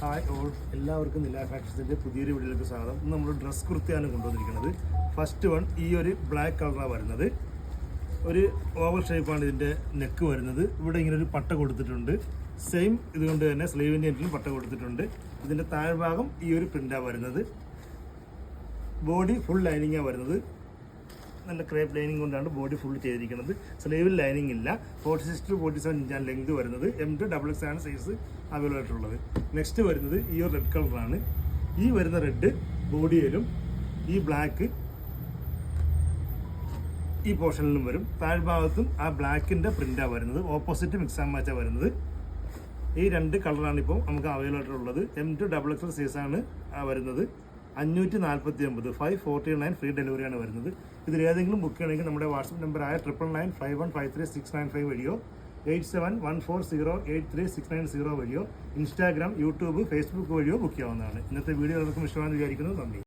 Hi all, എല്ലാവർക്കും നില ഫാഷൻസിൻ്റെ പുതിയൊരു വീഡിയോയിലേക്ക് സ്വാഗതം. ഇന്ന് നമ്മൾ ഡ്രസ് കുർത്തിയാണ് കൊണ്ടുവന്നിരിക്കുന്നത്. ഫസ്റ്റ് വൺ ഈ ഒരു ബ്ലാക്ക് കളറാണ് വരുന്നത്. ഒരു ഓവൽ ഷേപ്പാണ് ഇതിൻ്റെ നെക്ക് വരുന്നത്. ഇവിടെ ഇങ്ങനെ ഒരു പട്ട കൊടുത്തിട്ടുണ്ട്. സെയിം ഇതുകൊണ്ട് തന്നെ സ്ലീവിൻ്റെ എൻഡിലും പട്ട കൊടുത്തിട്ടുണ്ട്. ഇതിൻ്റെ താഴ്ഭാഗം ഈ ഒരു പ്രിൻ്റാണ് വരുന്നത്. ബോഡി ഫുൾ ലൈനിങ്ങാണ് വരുന്നത്. നല്ല ക്രേപ്പ് ലൈനിങ് കൊണ്ടാണ് ബോഡി ഫുൾ ചെയ്തിരിക്കുന്നത്. സ്ലീവിൽ ലൈനിങ് ഇല്ല. 46 to 47 ഇഞ്ചാണ് ലെങ്ത് വരുന്നത്. M2XX ആണ് സൈസ് അവൈലബിൾ ആയിട്ടുള്ളത്. നെക്സ്റ്റ് വരുന്നത് ഈ ഒരു റെഡ് കളറാണ്. ഈ വരുന്ന റെഡ് ബോഡിയിലും ഈ ബ്ലാക്ക് ഈ പോർഷനിലും വരും. താഴ്ഭാഗത്തും ആ ബ്ലാക്കിൻ്റെ പ്രിൻ്റാണ് വരുന്നത്. ഓപ്പോസിറ്റ് മിക്സ് ആൻഡ് മാച്ചാണ് വരുന്നത്. ഈ രണ്ട് കളറാണ് ഇപ്പോൾ നമുക്ക് അവൈലബിൾ ആയിട്ടുള്ളത്. M2XX സൈസാണ് വരുന്നത്. 549 549 ഫ്രീ ഡെലിവറിയാണ് വരുന്നത്. ഇതിൽ ഏതെങ്കിലും ബുക്ക് ചെയ്യണമെങ്കിൽ നമ്മുടെ വാട്സപ്പ് നമ്പറായ 9995153695 വഴിയോ 8714083690 വഴിയോ ഇൻസ്റ്റാഗ്രാം, യൂട്യൂബ്, ഫേസ്ബുക്ക് വഴിയോ ബുക്ക് ചെയ്യാവുന്നതാണ്. ഇന്നത്തെ വീഡിയോ എല്ലാവർക്കും ഇഷ്ടമാണെന്ന് വിചാരിക്കുന്നു. നന്ദി.